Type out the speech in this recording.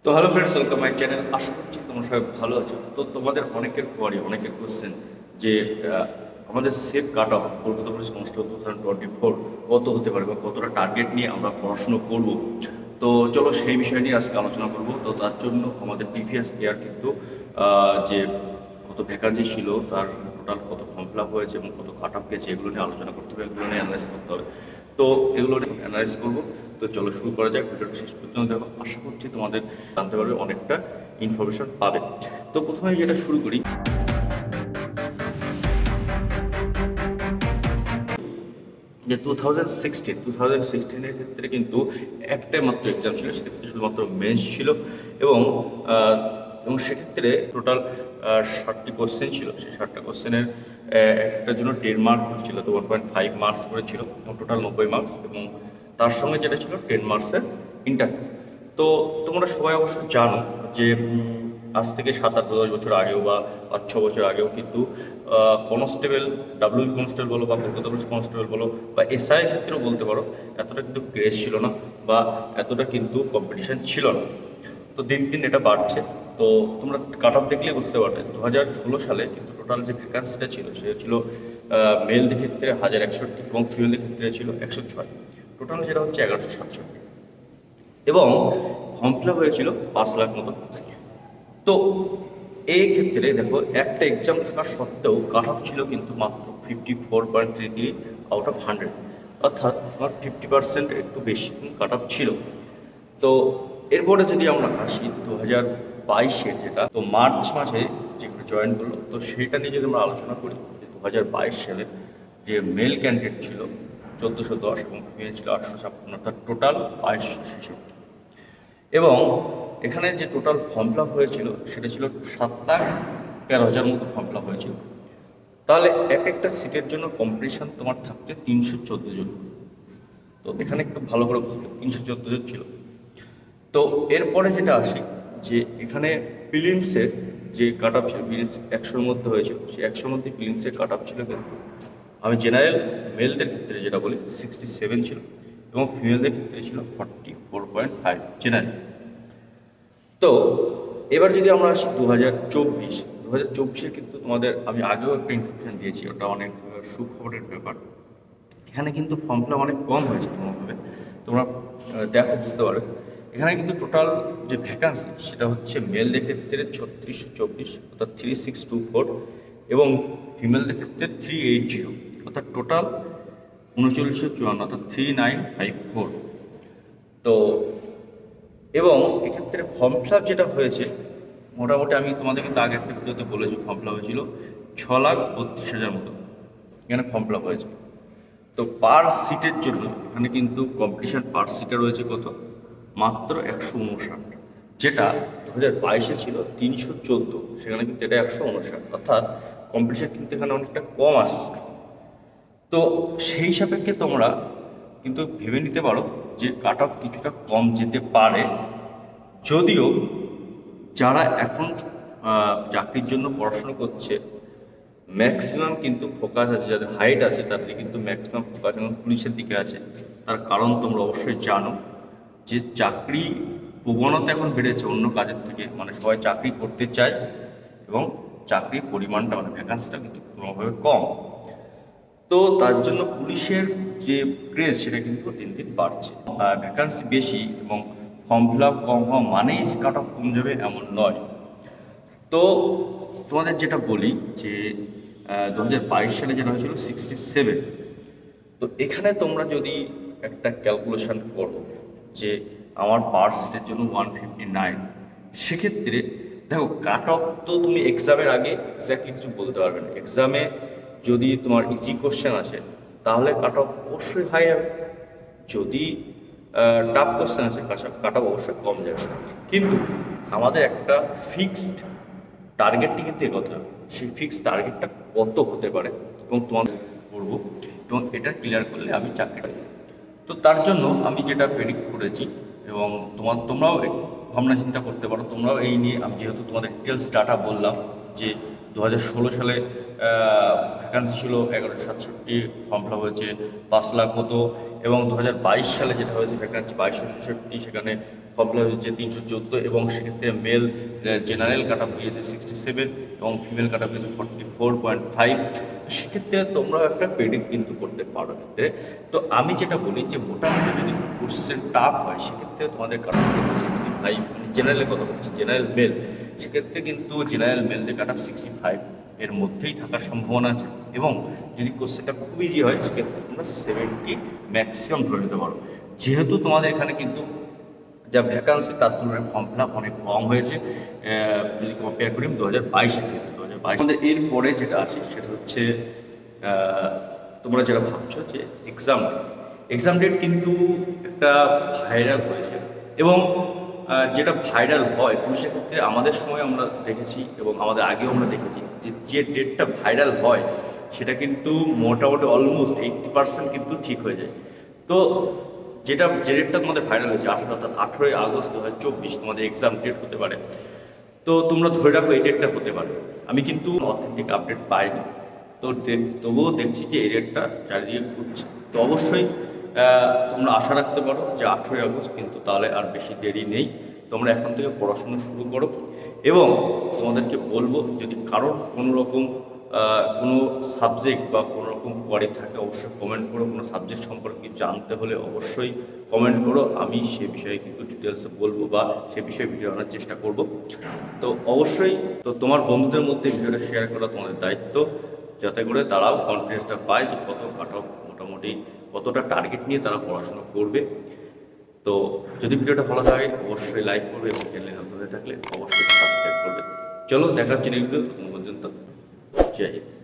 তো hello friends, welcome my channel. আশা করছি তোমরা সবাই ভালো আছো। তো তোমাদের অনেকের কোশ্চেন যে আমাদের safe cut off Kolkata police constable 2024 কত হতে পারে বা কতটা টার্গেট নিয়ে আমরা পড়াশুনো করব। তো চলো সেই বিষয় নিয়ে আজকে আলোচনা করব। তো তার জন্য আমাদের প্রিভিয়াস ইয়ার কিন্তু যে কত ভ্যাকান্সি ছিল, তার টোটাল কত ফর্ম ফিল আপ হয়েছে এবং কত কাট অফ গেছে, এগুলো নিয়ে আলোচনা করতে হবে, এগুলো নিয়ে অ্যানালাইজ করতে হবে। তো এগুলো নিয়ে অ্যানালাইজ করবো। তো চলো শুরু করা যাক। ভিডিওটা শেষ পর্যন্ত দেখো, আশা করছি তোমাদের জানতে পারবে, অনেকটা ইনফরমেশন পাবে। তো প্রথমে যেটা শুরু করি, যে 2016-এর ক্ষেত্রে কিন্তু একটাই মাত্র এক্সাম ছিল, সেক্ষেত্রে শুধুমাত্র মেন্স ছিল এবং সেক্ষেত্রে টোটাল 60টি কোশ্চেন ছিল। সেই 60টা কোশ্চেনের একটার জন্য 10 মার্ক ছিল, তো 1.5 মার্কস করে ছিল এবং টোটাল 90 মার্কস, এবং তার সঙ্গে যেটা ছিল 10 মার্কসের ইন্টারভিউ। তো তোমরা সবাই অবশ্য জানো যে আজ থেকে 7-8-10 বছর আগেও বা 5-6 বছর আগেও কিন্তু কনস্টেবল, ডাব্লিউবি কনস্টেবল বলো বা কলকাতা পুলিশ কনস্টেবল বলো বা এসআই ক্ষেত্রেও বলতে পারো, এতটা কিন্তু ক্রেজ ছিল না বা এতটা কিন্তু কম্পিটিশান ছিল না। তো দিন দিন এটা বাড়ছে। তো তোমরা কাট অফ দেখলে বুঝতে পারবে, 2016 সালে কিন্তু টোটাল যে ভ্যাকান্সিটা ছিল সেটা ছিল মেলদের ক্ষেত্রে 1061 এবং ফিমেলদের ক্ষেত্রে ছিল 106, টোটাল যেটা হচ্ছে 1167, এবং ফর্ম ফিল আপ হয়েছিল 5 লাখ মতো। তো এই ক্ষেত্রে দেখো, একটা এক্সাম থাকা সত্ত্বেও কাট অফ ছিল কিন্তু মাত্র 54.33 আউট অফ 100, অর্থাৎ আমার 50% একটু বেশি কাট অফ ছিল। তো এরপরে যদি আমরা আসি 2022-এর, যেটা তো মার্চ মাসে যেগুলো জয়েন করলো, তো সেটা নিয়ে যদি আমরা আলোচনা করি, 2022 সালের যে মেল ক্যান্ডিডেট ছিল 1410 এবং ফিমেল ছিল 856, অর্থাৎ টোটাল 2266। এবং এখানে যে টোটাল ফর্ম ফিল আপ হয়েছিল সেটা ছিল 7,13,000 মতো ফর্ম ফিল আপ হয়েছিল। তাহলে এক একটা সিটের জন্য কম্পিটিশন তোমার থাকছে 314 জন। তো এখানে একটু ভালো করে বুঝবে, 314 জন ছিল। তো এরপরে যেটা আসি, যে এখানে প্রিলিমসের যে কাট আপ ছিল, প্রিলিমস 100-র মধ্যে হয়েছিল, সেই 100-র মধ্যে প্রিলিমসের কাট আপ ছিল কিন্তু, আমি জেনারেল মেলদের ক্ষেত্রে যেটা বলি 67 ছিল এবং ফিমেলদের ক্ষেত্রে ছিল 44.5 জেনারেল। তো এবার যদি আমরা আসি 2024-এ কিন্তু তোমাদের আমি আগেও একটা ইনফরমেশন দিয়েছি, ওটা অনেক সুখবরের ব্যাপার। এখানে কিন্তু ফর্ম ফিল আপ অনেক কম হয়েছে কোনোভাবে, তোমরা দেখো বুঝতে পারো। এখানে কিন্তু টোটাল যে ভ্যাকান্সি সেটা হচ্ছে মেলদের ক্ষেত্রে 3624, অর্থাৎ 3624, এবং ফিমেলদের ক্ষেত্রে 380, অর্থাৎ টোটাল 3954, অর্থাৎ 3954। তো এবং এক্ষেত্রে ফর্ম ফিল আপ যেটা হয়েছে, মোটামুটি আমি তোমাদের কিন্তু আগে একটা ভিডিওতে বলেছি, ফর্ম ফিল আপ হয়েছিল 6,32,000 মতো এখানে ফর্ম ফিল আপ হয়েছে। তো পার সিটের জন্য এখানে কিন্তু কম্পিটিশান পার সিটে রয়েছে কত, মাত্র 159, যেটা 2022-এ ছিল 314, সেখানে কিন্তু এটা 159, অর্থাৎ কম্পিটিশান কিন্তু এখানে অনেকটা কম আসছে। তো সেই সাপেক্ষে তোমরা কিন্তু ভেবে নিতে পারো যে কাট অফ কিছুটা কম যেতে পারে, যদিও যারা এখন চাকরির জন্য পড়াশোনা করছে ম্যাক্সিমাম কিন্তু ফোকাস আছে, যাদের হাইট আছে তাদের কিন্তু ম্যাক্সিমাম ফোকাস এখন পুলিশের দিকে আছে। তার কারণ তোমরা অবশ্যই জানো যে চাকরি প্রবণতা এখন বেড়েছে অন্য কাজের থেকে, মানে সবাই চাকরি করতে চায় এবং চাকরির পরিমাণটা মানে ভ্যাকান্সিটা কিন্তু কোনোভাবে কম। তো তার জন্য পুলিশের যে ক্রেজ সেটা কিন্তু দিন দিন বাড়ছে। ভ্যাকান্সি বেশি এবং ফর্ম ফিল আপ কম হওয়া মানেই যে কাট অফ কম যাবে এমন নয়। তো তোমাদের যেটা বলি যে 2022 সালে যেটা হয়েছিল 67। তো এখানে তোমরা যদি একটা ক্যালকুলেশন করো যে আমার পার সিটের জন্য 159, সেক্ষেত্রে দেখো কাট অফ তো তুমি এক্সামের আগে এক্স্যাক্টলি কিছু বলতে পারবে না। এক্সামে যদি তোমার ইজি কোশ্চেন আসে তাহলে কাট অফ অবশ্যই হাই হবে, যদি টাফ কোশ্চেন আসে কাট অফ অবশ্যই কম যাবে। কিন্তু আমাদের একটা ফিক্সড টার্গেটটি কিন্তু এগোতে হবে, সেই ফিক্সড টার্গেটটা কত হতে পারে এবং তোমাদের করবো, এবং এটা ক্লিয়ার করলে আমি চাকরিটা। তো তার জন্য আমি যেটা প্রেডিক্ট করেছি, এবং তোমরাও ভাবনা চিন্তা করতে পারো, তোমরাও এই নিয়ে, আমি যেহেতু তোমাদের ডিটেলস ডাটা বললাম যে 2016 সালে ভ্যাকান্সি ছিল 1167, ফর্ম ফিল আপ হয়েছে 5 লাখ মতো, এবং 2022 সালে যেটা হয়েছে ভ্যাকান্সি 2266, সেখানে ফর্মুলা হচ্ছে 314 এবং সেক্ষেত্রে মেল জেনারেল কাট অফ হয়েছে 67 এবং ফিমেল কাট অফ হয়েছে 44.5। সেক্ষেত্রে তোমরা একটা প্রেডিক্ট কিন্তু করতে পারো ক্ষেত্রে। তো আমি যেটা বলি যে মোটামুটি যদি কোশ্চেন টাফ হয় সেক্ষেত্রে তোমাদের কাট অফ কিন্তু 65, মানে জেনারেলের কথা বলছি, জেনারেল মেল, সেক্ষেত্রে কিন্তু জেনারেল মেলদের কাট অফ 65 এর মধ্যেই থাকার সম্ভাবনা আছে। এবং যদি কোশ্চেনটা খুব ইজি হয় সেক্ষেত্রে তোমরা 70 ম্যাক্সিমাম ধরে নিতে পারো। যেহেতু তোমাদের এখানে কিন্তু যা ভ্যাকান্সি তার তুলনায় ফর্ম ফিল আপ অনেক কম হয়েছে যদি কম্পেয়ার করি 2022-এর থেকে। 2022 আমাদের এরপরে যেটা আছে সেটা হচ্ছে তোমরা যেটা ভাবছো যে এক্সাম ডেট কিন্তু একটা ভাইরাল হয়েছে এবং যেটা ভাইরাল হয় পুলিশের ক্ষেত্রে আমাদের সময় আমরা দেখেছি এবং আমাদের আগেও আমরা দেখেছি যে ডেটটা ভাইরাল হয় সেটা কিন্তু মোটামুটি অলমোস্ট 80% কিন্তু ঠিক হয়ে যায়। তো যে ডেটটা তোমাদের ভাইরাল হয়েছে অর্থাৎ 18ই আগস্ট 2024 তোমাদের এক্সাম ডেট হতে পারে। তো তোমরা ধরে রাখো এই ডেটটা হতে পারে। আমি কিন্তু অথেন্টিক আপডেট পাইনি, তো তবুও দেখছি যে এই ডেটটা চারিদিকে ঘুরছে। তো অবশ্যই তোমরা আশা রাখতে পারো যে 18ই আগস্ট, কিন্তু তাহলে আর বেশি দেরি নেই। তোমরা এখন থেকে পড়াশোনা শুরু করো এবং তোমাদেরকে বলবো যদি কারোর কোনো রকম কোনো সাবজেক্ট বা কোনো রকম কোয়ারি থাকে অবশ্যই কমেন্ট করো। কোনো সাবজেক্ট সম্পর্কে কিছু জানতে হলে অবশ্যই কমেন্ট করো, আমি সে বিষয়ে কিন্তু ডিটেলসে বলবো বা সে বিষয়ে ভিডিও আনার চেষ্টা করব। তো অবশ্যই তো তোমার বন্ধুদের মধ্যে ভিডিওটা শেয়ার করা তোমাদের দায়িত্ব, যাতে করে তারাও কনফিডেন্সটা পায় যে কত কাট অফ মোটামুটি কতটা টার্গেট নিয়ে তারা পড়াশোনা করবে। তো যদি ভিডিওটা ভালো লাগে অবশ্যই লাইক করবে এবং চ্যানেলে নতুন হয়ে থাকলে অবশ্যই সাবস্ক্রাইব করবে। চলো দেখার জন্য ভিডিও তখন পর্যন্ত জয় হিন্দ।